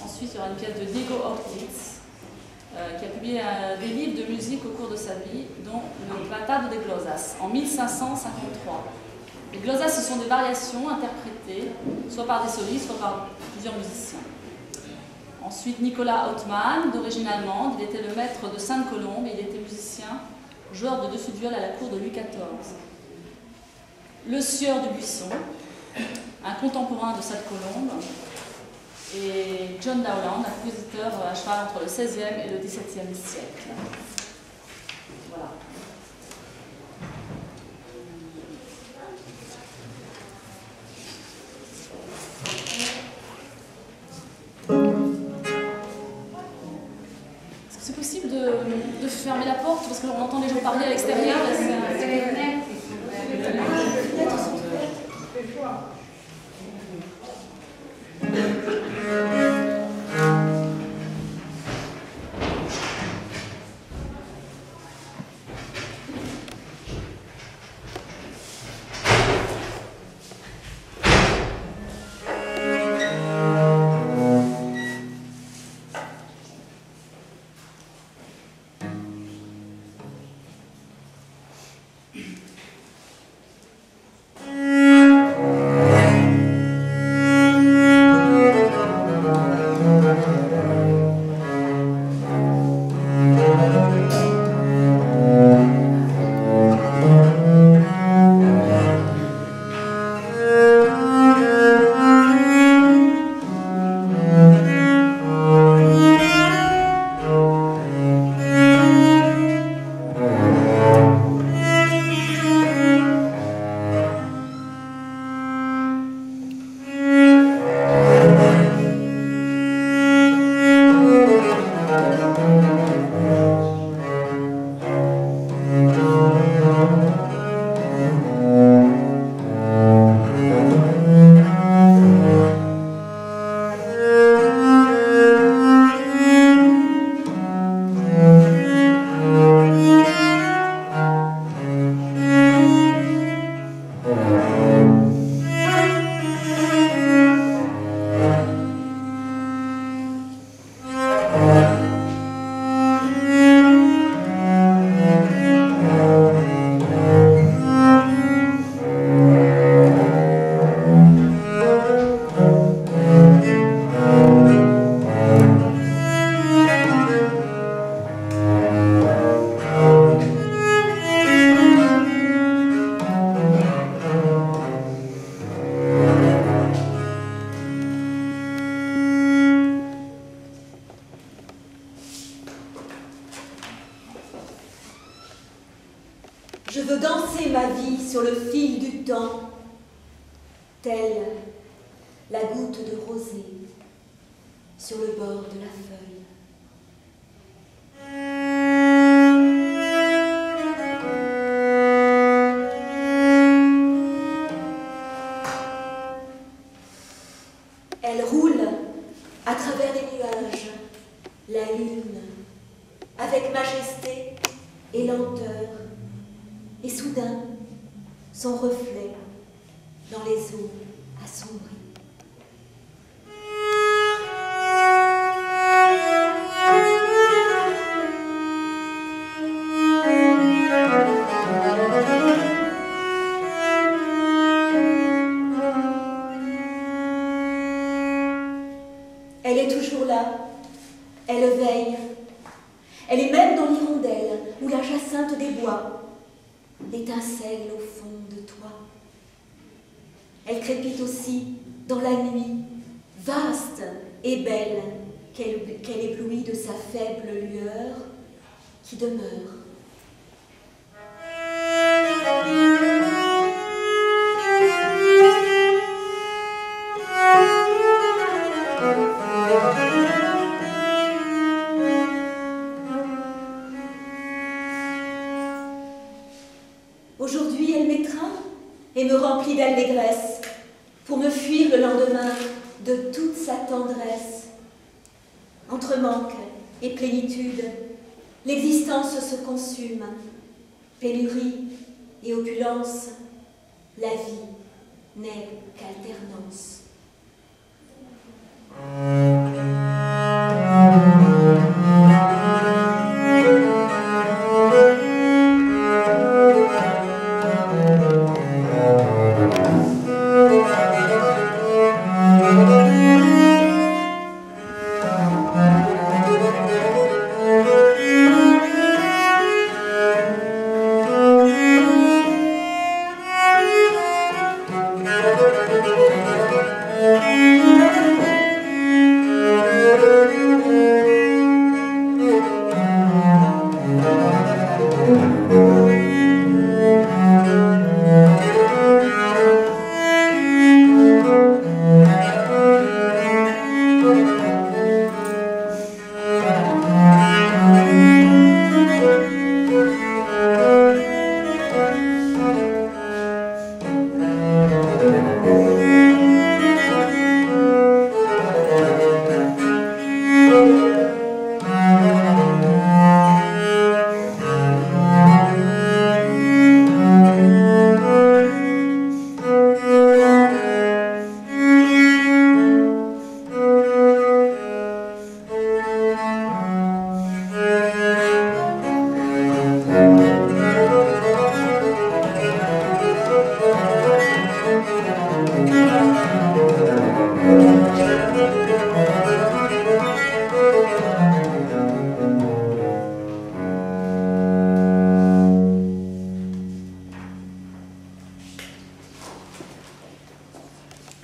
Ensuite, il y aura une pièce de Diego Ortiz, qui a publié des livres de musique au cours de sa vie, dont le Tratado de Glosas, en 1553. Les glosas, ce sont des variations interprétées, soit par des solistes, soit par plusieurs musiciens. Ensuite, Nicolas Hautmann, d'origine allemande, il était le maître de Sainte-Colombe et il était musicien, joueur de dessus de viol à la cour de Louis XIV. Le Sieur du Buisson, un contemporain de Sainte-Colombe, et John Dowland, un compositeur à cheval entre le XVIe et le XVIIe siècle. Voilà. Est-ce que c'est possible de fermer la porte parce qu'on entend les gens parler à l'extérieur? Je veux danser ma vie sur le fil du temps, telle la goutte de rosée sur le bord de la feuille. Elle roule à travers les nuages, la lune, avec majesté et lenteur, et soudain, son reflet dans les eaux assombries. Elle est toujours là, elle veille, elle est même dans l'hirondelle ou la jacinthe des bois, l'étincelle au fond de toi. Elle crépite aussi dans la nuit, vaste et belle, qu'elle éblouit de sa faible lueur qui demeure. et me remplit d'allégresse pour me fuir le lendemain de toute sa tendresse. Entre manque et plénitude, l'existence se consume, pénurie et opulence, la vie n'est qu'alternance.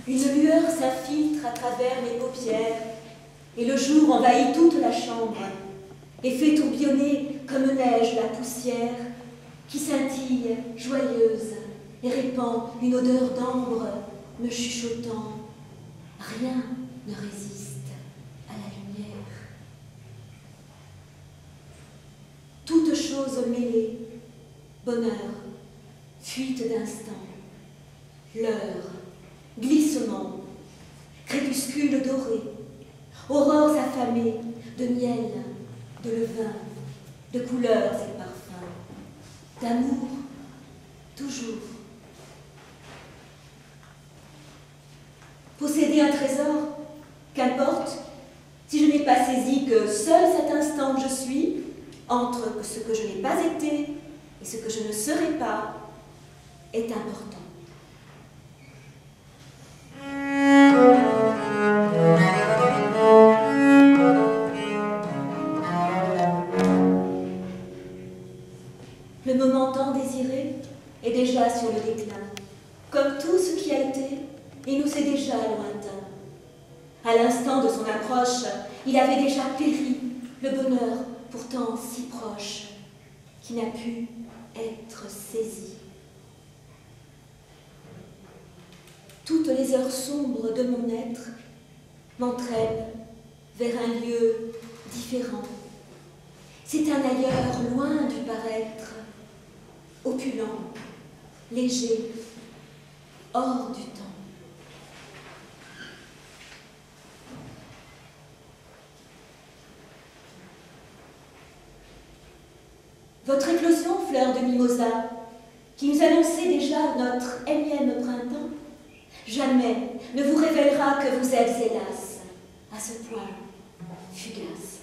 Une lueur s'infiltre à travers mes paupières et le jour envahit toute la chambre et fait tourbillonner comme neige la poussière qui scintille joyeuse et répand une odeur d'ambre me chuchotant « Rien ne résiste à la lumière ». Toutes choses mêlées, bonheur, fuite d'instant, l'heure, glissement, crépuscule doré, aurores affamées de miel, de levain, de couleurs et parfums, d'amour, toujours. Posséder un trésor, qu'importe, si je n'ai pas saisi que seul cet instant que je suis, entre ce que je n'ai pas été et ce que je ne serai pas, est important. Le moment tant désiré est déjà sur le déclin. Comme tout ce qui a été, il nous est déjà lointain. À l'instant de son approche, il avait déjà péri, le bonheur pourtant si proche, qui n'a pu être saisi. Toutes les heures sombres de mon être m'entraînent vers un lieu différent. C'est un ailleurs loin du paraître, opulent, léger, hors du temps. Votre éclosion, fleur de mimosa, qui nous annonçait déjà notre énième printemps, jamais ne vous révélera que vous êtes, hélas, à ce point fugace.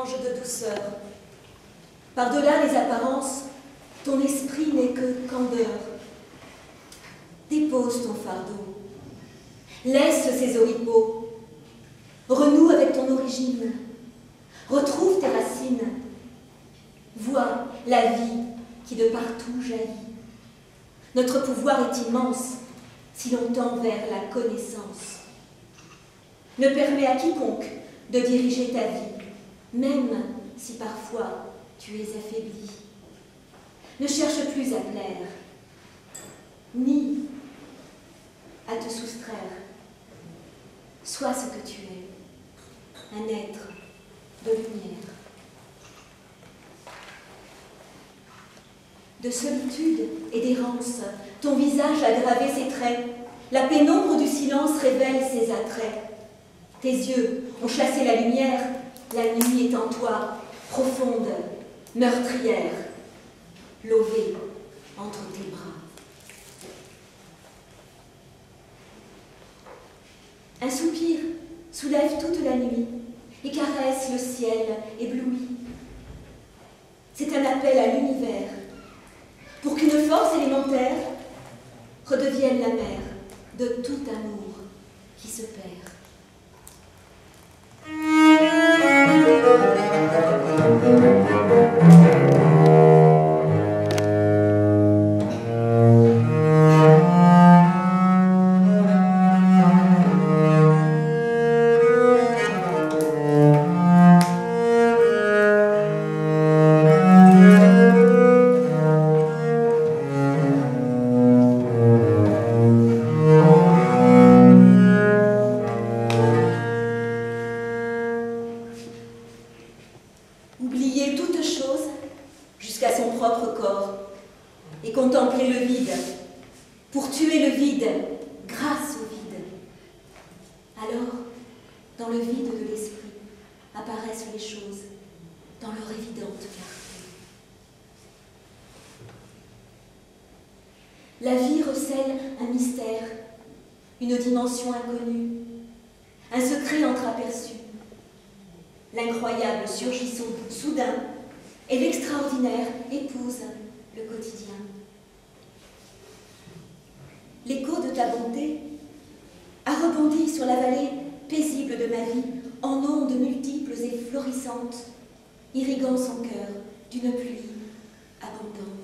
ange de douceur. Par-delà les apparences, ton esprit n'est que candeur. Dépose ton fardeau. Laisse ces oripeaux. Renoue avec ton origine. Retrouve tes racines. Vois la vie qui de partout jaillit. Notre pouvoir est immense si l'on tend vers la connaissance. Ne permets à quiconque de diriger ta vie, même si parfois tu es affaibli. Ne cherche plus à plaire, ni à te soustraire. Sois ce que tu es, un être de lumière. De solitude et d'errance, ton visage a gravé ses traits. La pénombre du silence révèle ses attraits. Tes yeux ont chassé la lumière, la nuit est en toi, profonde, meurtrière, lovée entre tes bras. Un soupir soulève toute la nuit et caresse le ciel ébloui. C'est un appel à l'univers pour qu'une force élémentaire redevienne la mère de tout amour qui se perd. Oublier toute chose jusqu'à son propre corps et contempler le vide pour tuer le vide grâce au vide. Alors, dans le vide de l'esprit, apparaissent les choses dans leur évidente clarté. La vie recèle un mystère, une dimension inconnue, un secret entreaperçu. L'incroyable surgit soudain et l'extraordinaire épouse le quotidien. L'écho de ta bonté a rebondi sur la vallée paisible de ma vie en ondes multiples et florissantes, irriguant son cœur d'une pluie abondante.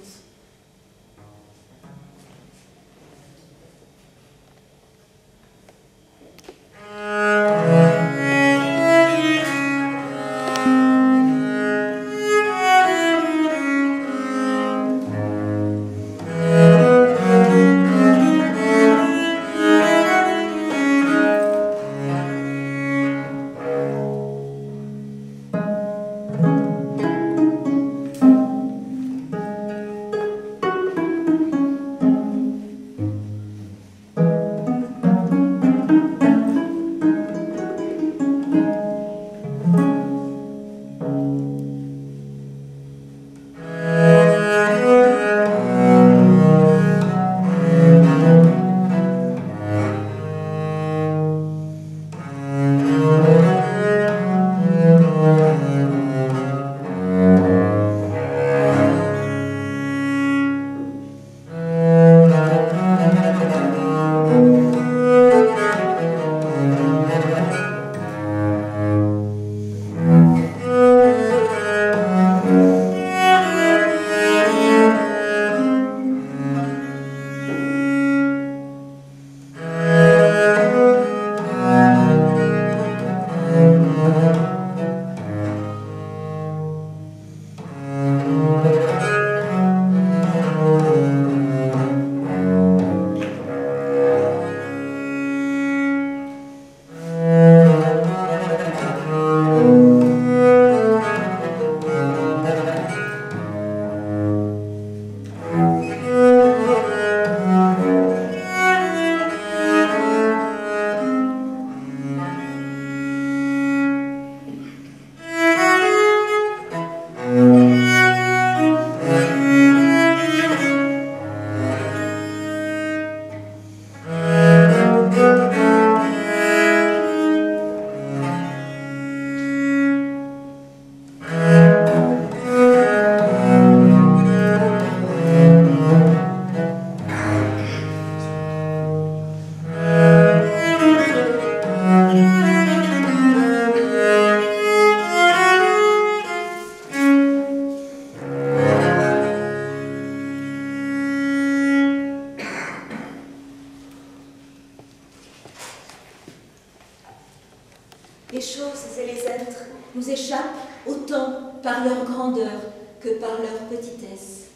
Les choses et les êtres nous échappent autant par leur grandeur que par leur petitesse.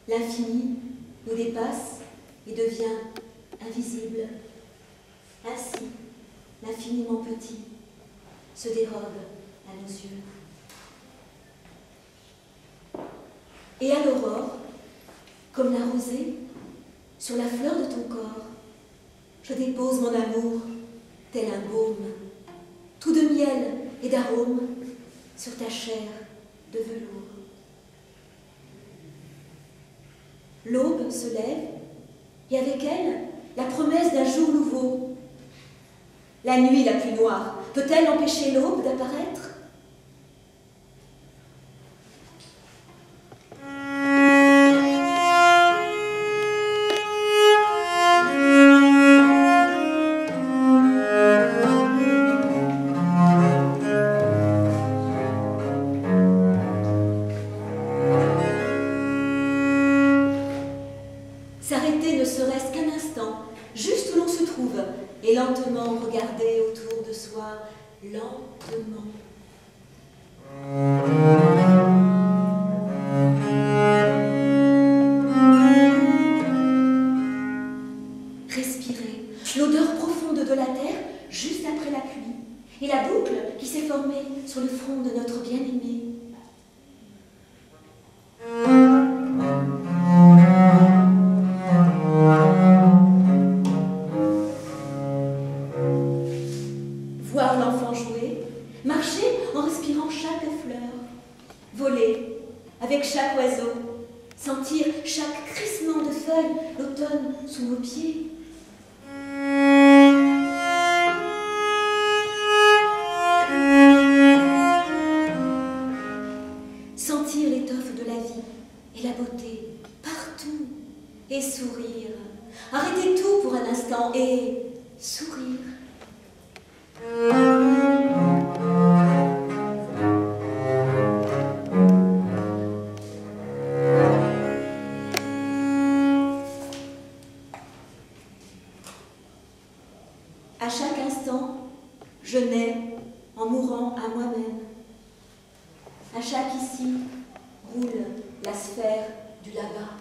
L'infini nous dépasse et devient invisible. Ainsi, l'infiniment petit se dérobe à nos yeux. Et à l'aurore, comme la rosée, sur la fleur de ton corps, je dépose mon amour tel un baume, tout de miel et d'arôme sur ta chair de velours. L'aube se lève, et avec elle, la promesse d'un jour nouveau. La nuit la plus noire, peut-elle empêcher l'aube d'apparaître ? S'arrêter ne serait-ce qu'un instant, juste où l'on se trouve, et lentement regarder autour de soi, lentement. Respirer l'odeur profonde de la terre juste après la pluie, et la boucle qui s'est formée sur le front de notre bien-aimé. Voir l'enfant jouer, marcher en respirant chaque fleur, voler avec chaque oiseau, sentir chaque crissement de feuilles, l'automne sous nos pieds. Sentir l'étoffe de la vie et la beauté partout et sourire. Arrêter tout pour un instant et sourire. À chaque instant, je nais en mourant à moi-même. À chaque ici roule la sphère du là-bas.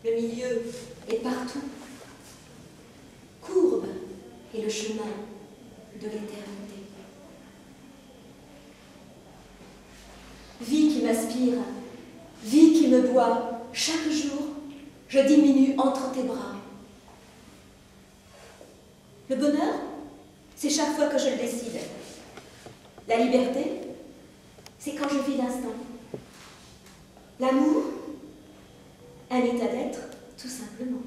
Le milieu est partout. Courbe est le chemin de l'éternité. Vie qui m'aspire, vie qui me boit, chaque jour, je diminue entre tes bras. Le bonheur, c'est chaque fois que je le décide. La liberté, c'est quand je vis l'instant. L'amour, un état d'être, tout simplement.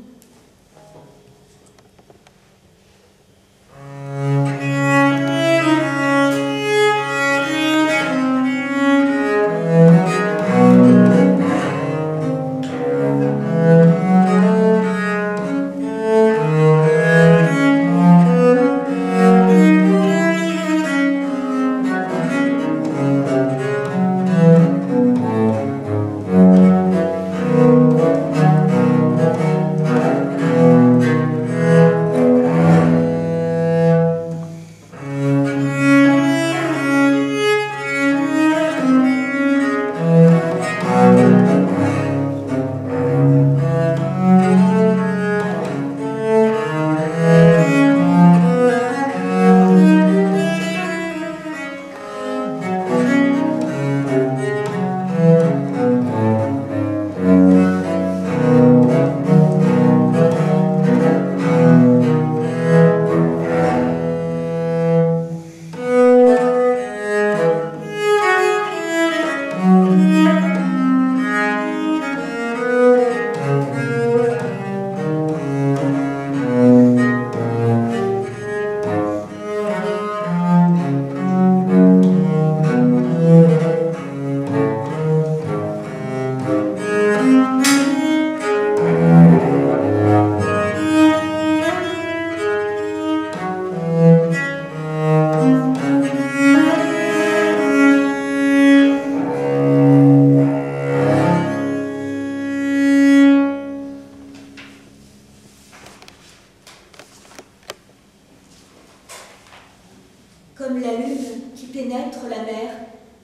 Comme la lune qui pénètre la mer,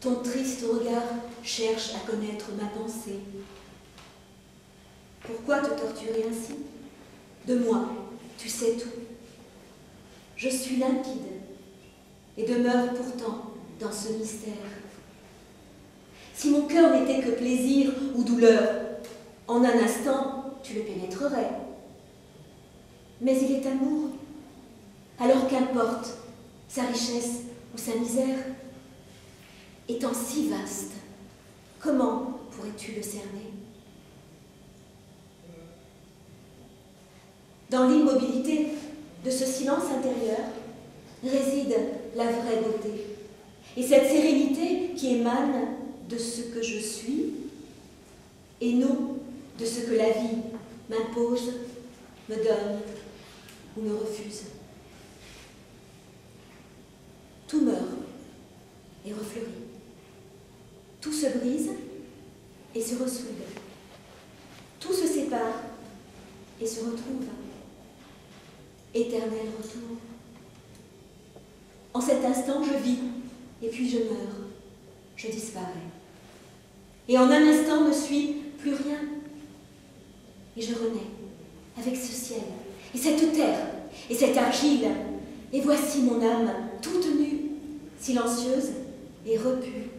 ton triste regard cherche à connaître ma pensée. Pourquoi te torturer ainsi? De moi, tu sais tout. Je suis limpide et demeure pourtant dans ce mystère. Si mon cœur n'était que plaisir ou douleur, en un instant, tu le pénétrerais. Mais il est amour, alors qu'importe sa richesse ou sa misère. Étant si vaste, comment pourrais-tu le cerner? Dans l'immobilité de ce silence intérieur réside la vraie beauté. Et cette sérénité qui émane de ce que je suis et non de ce que la vie m'impose, me donne ou me refuse. Tout meurt et refleurit. Tout se brise et se ressoude. Tout se sépare et se retrouve. Éternel retour. En cet instant, je vis et puis je meurs. Je disparais. Et en un instant ne suis plus rien. Et je renais avec ce ciel et cette terre et cette argile. Et voici mon âme toute nue, silencieuse et repue,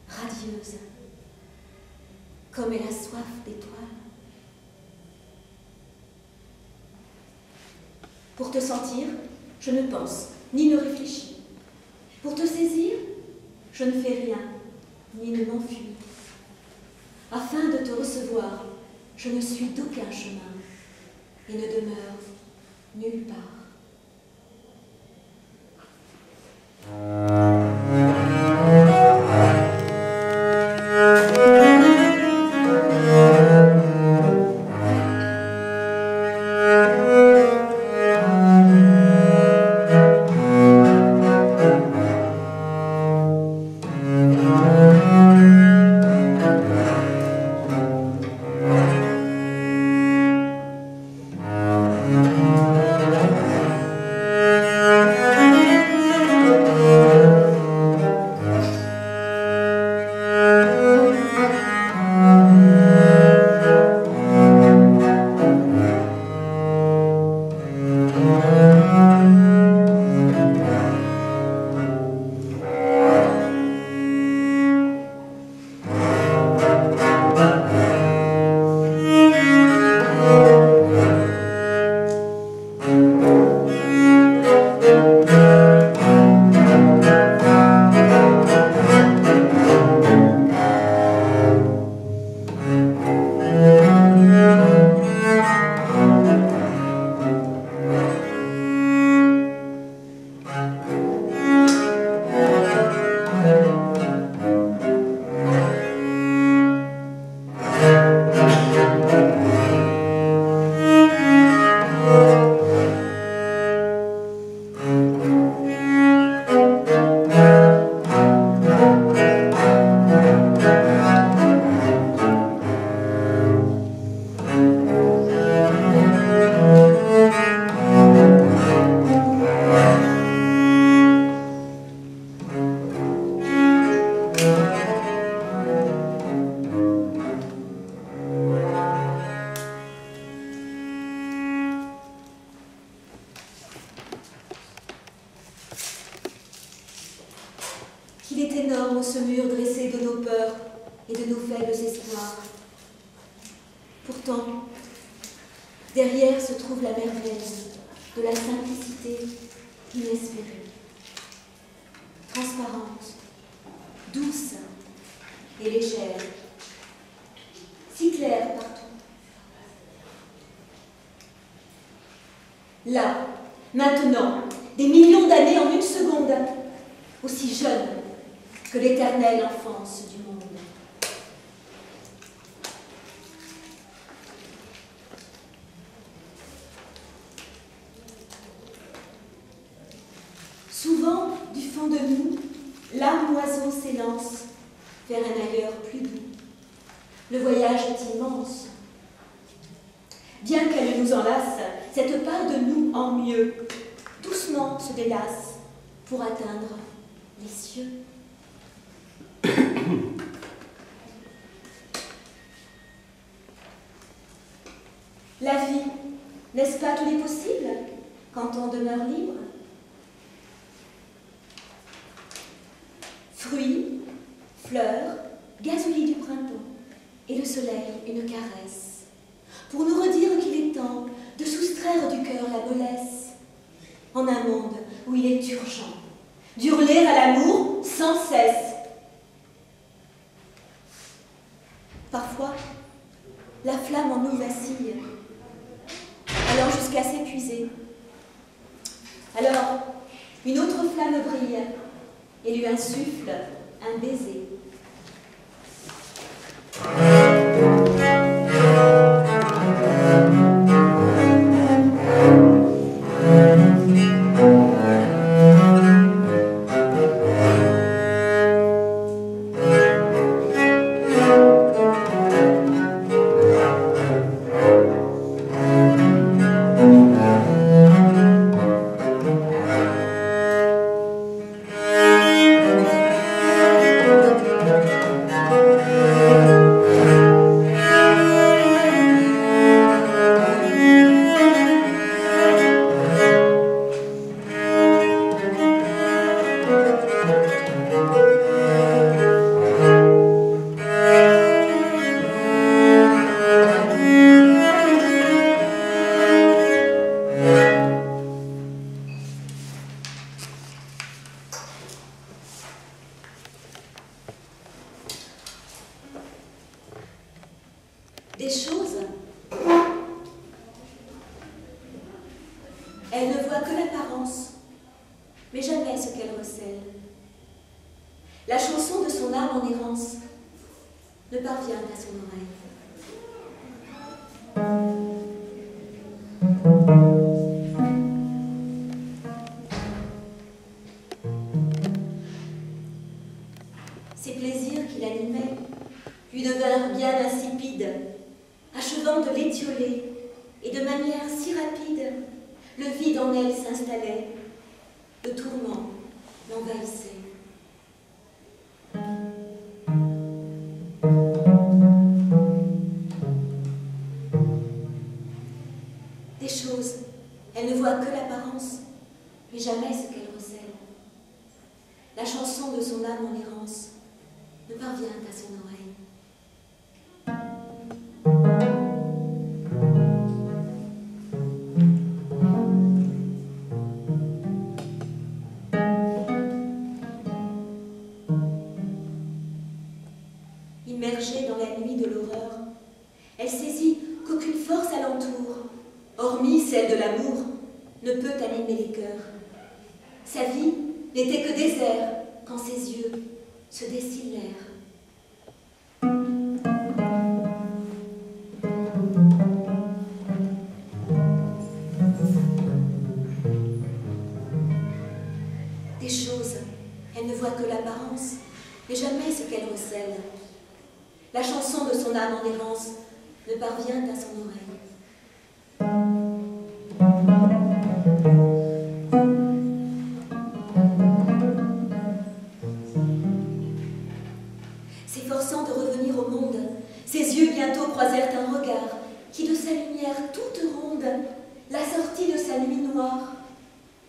radieuse, comme elle a soif d'étoiles. Pour te sentir, je ne pense, ni ne réfléchis. Pour te saisir, je ne fais rien, ni ne m'enfuis. Afin de te recevoir, je ne suis d'aucun chemin et ne demeure nulle part. Qu'il est énorme ce mur dressé de nos peurs et de nos faibles espoirs. Pourtant, derrière se trouve la merveille de la simplicité inespérée, transparente, douce et légère, si claire partout. Là, maintenant, des millions d'années en une seconde, aussi jeune que l'éternelle enfance du monde. Souvent, du fond de nous, l'âme oiseau s'élance vers un ailleurs plus doux. Le voyage est immense. Bien qu'elle nous enlace, cette part de nous en mieux, doucement se délasse pour atteindre les cieux. La vie, n'est-ce pas tous les possibles quand on demeure libre? Fruits, fleurs, gazouillis du printemps, et le soleil une caresse, pour nous redire qu'il est temps de soustraire du cœur la mollesse, en un monde où il est urgent d'hurler à l'amour sans cesse. Parfois, la flamme en nous vacille, allant jusqu'à s'épuiser. Alors, une autre flamme brille et lui insuffle un baiser. Des choses, elle ne voit que l'apparence, mais jamais ce qu'elle recèle. La chanson de son âme en errance ne parvient à son oreille. Ces plaisirs qui l'animaient lui devinrent bien insipides, achevant de l'étioler, et de manière si rapide, le vide en elle s'installait, le tourment l'envahissait. Des choses, elle ne voit que l'apparence, mais jamais ce qu'elle recèle. La chanson de son âme en errance ne parvient à son oreille. Immergée dans la nuit de l'horreur, elle saisit qu'aucune force alentour, hormis celle de l'amour, ne peut animer les cœurs. Sa vie n'était que désert quand ses yeux se destillèrent. Des choses, elle ne voit que l'apparence, mais jamais ce qu'elle recèle. La chanson de son âme en errance ne parvient à son oreille. S'efforçant de revenir au monde, ses yeux bientôt croisèrent un regard qui de sa lumière toute ronde la sortit de sa nuit noire.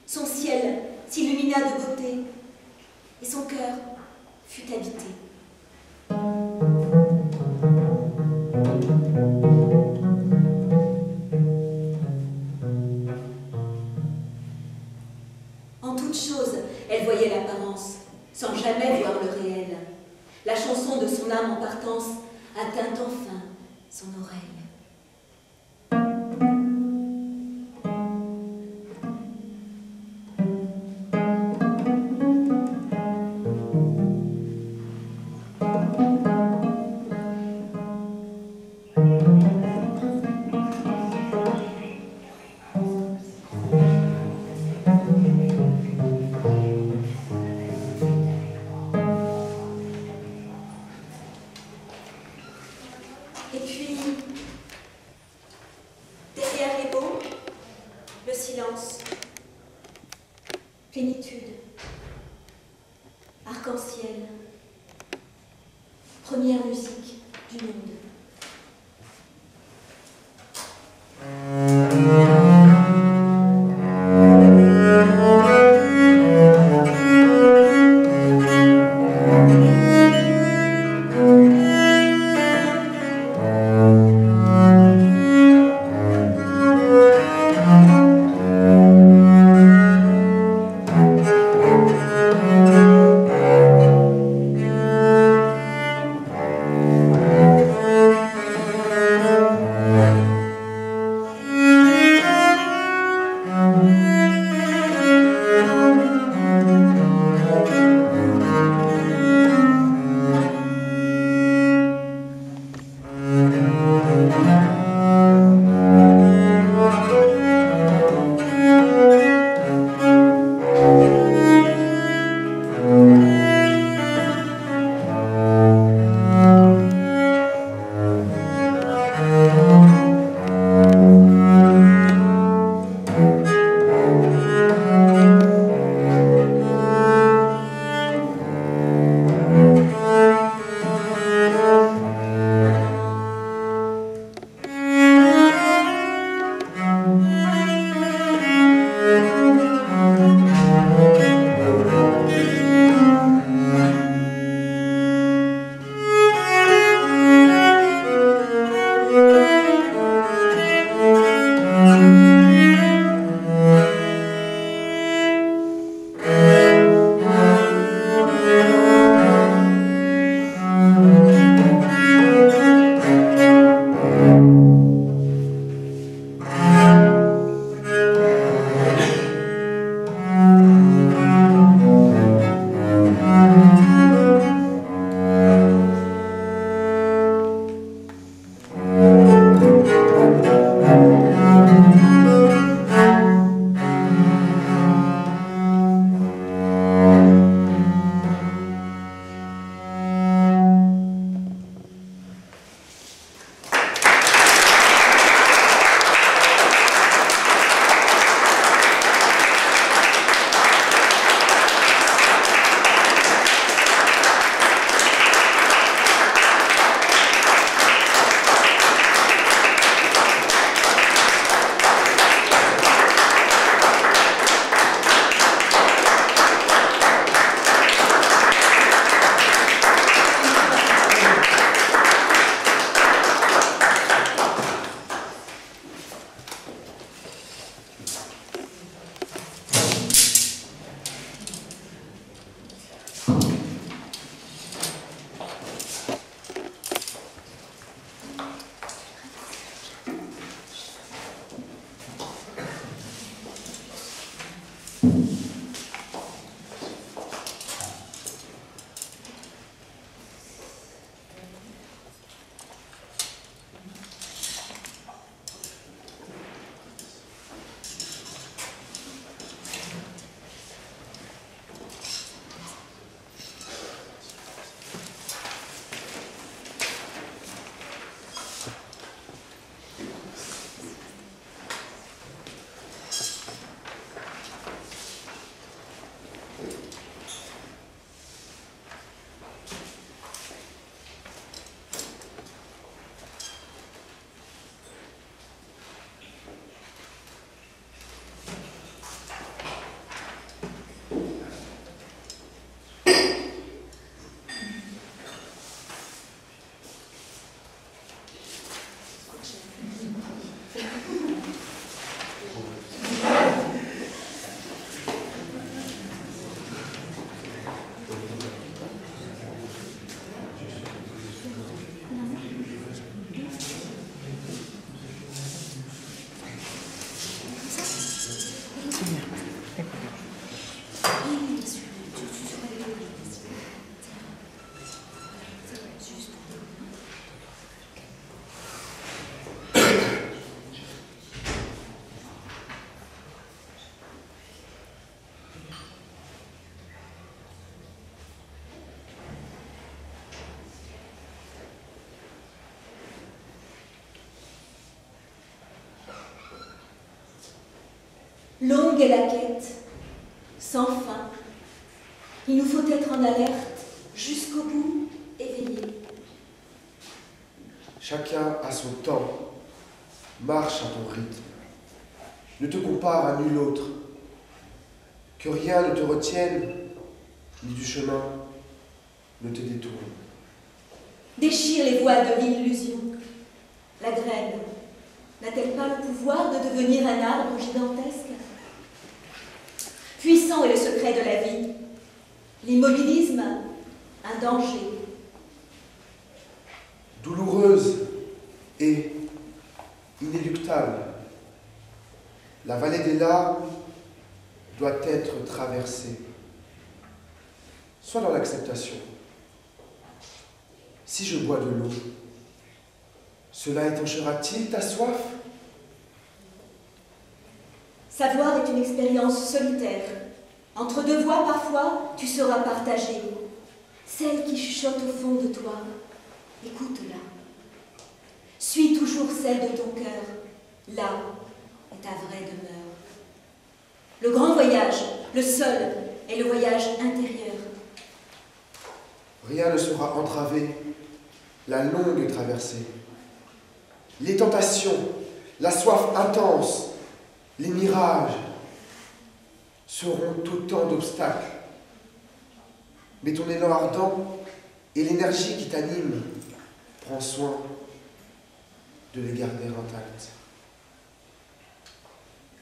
Son ciel s'illumina de beauté et son cœur fut habité. En toute chose, elle voyait l'apparence, sans jamais voir le réel. La chanson de son âme en partance atteint enfin son oreille. Et puis, derrière les mots, le silence, plénitude. arc-en-ciel. Première musique du monde. Longue est la quête, sans fin. Il nous faut être en alerte jusqu'au bout éveillé. Chacun a son temps, marche à ton rythme. Ne te compare à nul autre. Que rien ne te retienne, ni du chemin ne te détourne. Déchire les voiles de l'illusion. La graine n'a-t-elle pas le pouvoir de devenir un arbre gigantesque? Puissant est le secret de la vie. L'immobilisme, un danger. Douloureuse et inéluctable, la vallée des larmes doit être traversée. Sois dans l'acceptation. Si je bois de l'eau, cela étanchera-t-il ta soif? Savoir est une expérience solitaire. Entre deux voix, parfois, tu seras partagé. Celle qui chuchote au fond de toi, écoute-la. Suis toujours celle de ton cœur. Là est ta vraie demeure. Le grand voyage, le seul, est le voyage intérieur. Rien ne sera entravé, la longue traversée. Les tentations, la soif intense, les mirages seront autant d'obstacles. Mais ton élan ardent et l'énergie qui t'anime, prends soin de les garder intacts.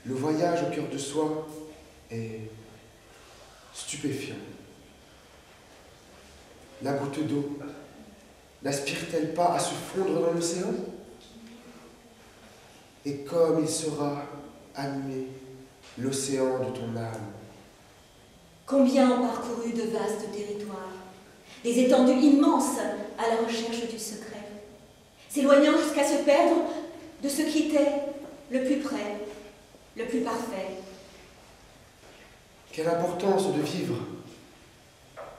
Le voyage au cœur de soi est stupéfiant. La goutte d'eau n'aspire-t-elle pas à se fondre dans l'océan? Et comme il sera animé, l'océan de ton âme. Combien ont parcouru de vastes territoires, des étendues immenses à la recherche du secret, s'éloignant jusqu'à se perdre de ce qui était le plus près, le plus parfait. Quelle importance de vivre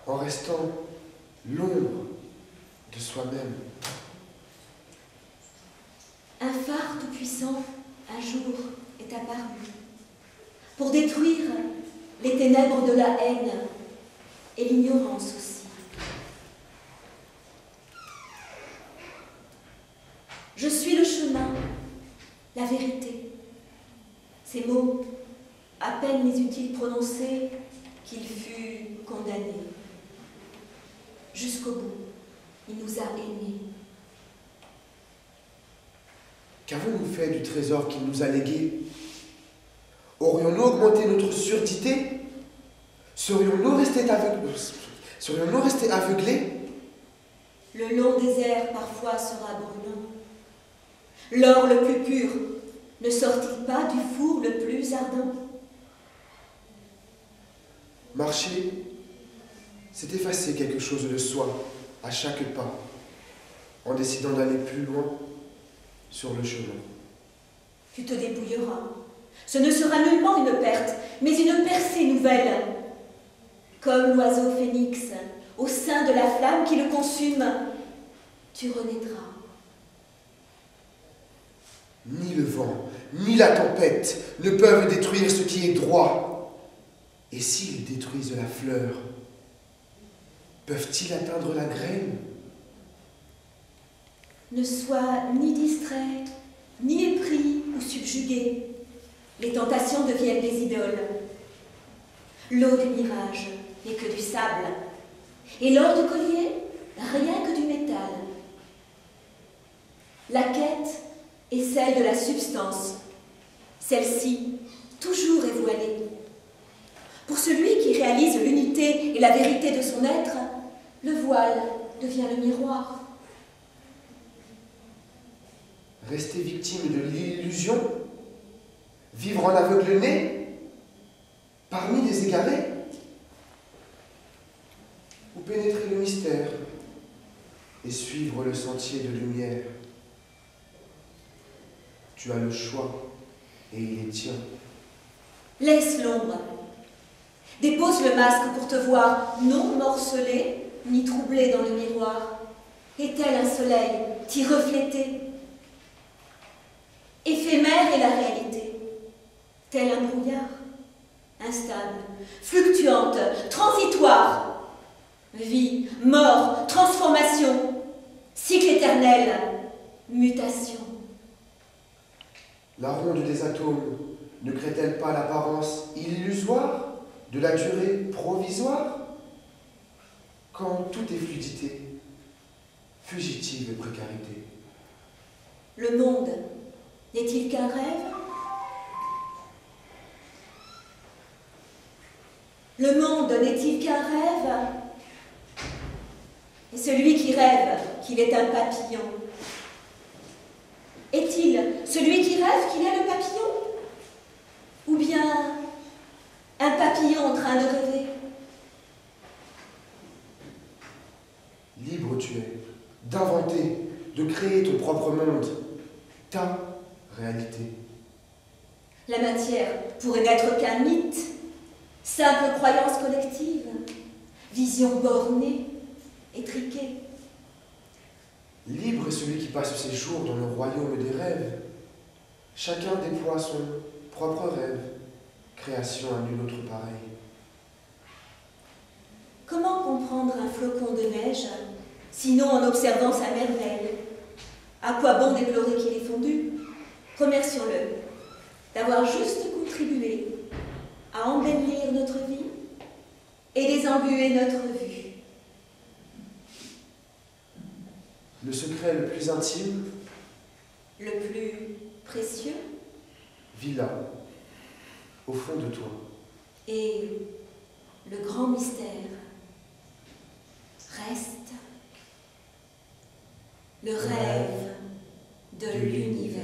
en restant l'ombre de soi-même. Un phare tout-puissant, un jour, est apparu pour détruire les ténèbres de la haine et l'ignorance aussi. Je suis le chemin, la vérité. Ces mots, à peine les eut-il prononcés qu'il fut condamné. Jusqu'au bout, il nous a aimés. Qu'avons-nous fait du trésor qu'il nous a légué? Aurions-nous augmenté notre surdité? Serions-nous restés aveuglés? Le long désert parfois sera brûlant. L'or le plus pur ne sort-il pas du four le plus ardent? Marcher, c'est effacer quelque chose de soi à chaque pas, en décidant d'aller plus loin sur le chemin. Tu te dépouilleras. Ce ne sera nullement une perte, mais une percée nouvelle. Comme l'oiseau phénix, au sein de la flamme qui le consume, tu renaîtras. Ni le vent, ni la tempête ne peuvent détruire ce qui est droit. Et s'ils détruisent la fleur, peuvent-ils atteindre la graine? Ne sois ni distrait, ni épris ou subjugué. Les tentations deviennent des idoles. L'eau du mirage n'est que du sable, et l'or du collier, rien que du métal. La quête est celle de la substance. Celle-ci, toujours est voilée. Pour celui qui réalise l'unité et la vérité de son être, le voile devient le miroir. Rester victime de l'illusion? Vivre en aveugle-né? Parmi les égarés? Ou pénétrer le mystère et suivre le sentier de lumière? Tu as le choix et il est tien. Laisse l'ombre. Dépose le masque pour te voir non morcelé ni troublé dans le miroir. Et tel un soleil t'y refléter. Éphémère est la réalité, tel un brouillard, instable, fluctuante, transitoire. Vie, mort, transformation, cycle éternel, mutation. La ronde des atomes ne crée-t-elle pas l'apparence illusoire de la durée provisoire? Quand tout est fluidité, fugitive précarité. Le monde n'est-il qu'un rêve? Le monde n'est-il qu'un rêve? Et celui qui rêve qu'il est un papillon, est-il celui qui rêve qu'il est le papillon? Ou bien un papillon en train de rêver? Libre tu es d'inventer, de créer ton propre monde, ta réalité. La matière pourrait n'être qu'un mythe, simple croyance collective, vision bornée, étriquée. Libre est celui qui passe ses jours dans le royaume des rêves. Chacun déploie son propre rêve, création à nul autre pareil. Comment comprendre un flocon de neige, sinon en observant sa merveille? À quoi bon déplorer qu'il est fondu? Remercions-le d'avoir juste contribué à embellir notre vie et désembuer notre vue. Le secret le plus intime, Le plus précieux vit là, au fond de toi. et le grand mystère reste le rêve de l'univers.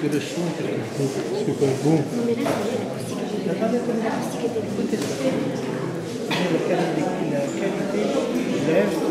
Que le son, c'est pas bon. Non mais là, l'acoustique était... La qualité, lève.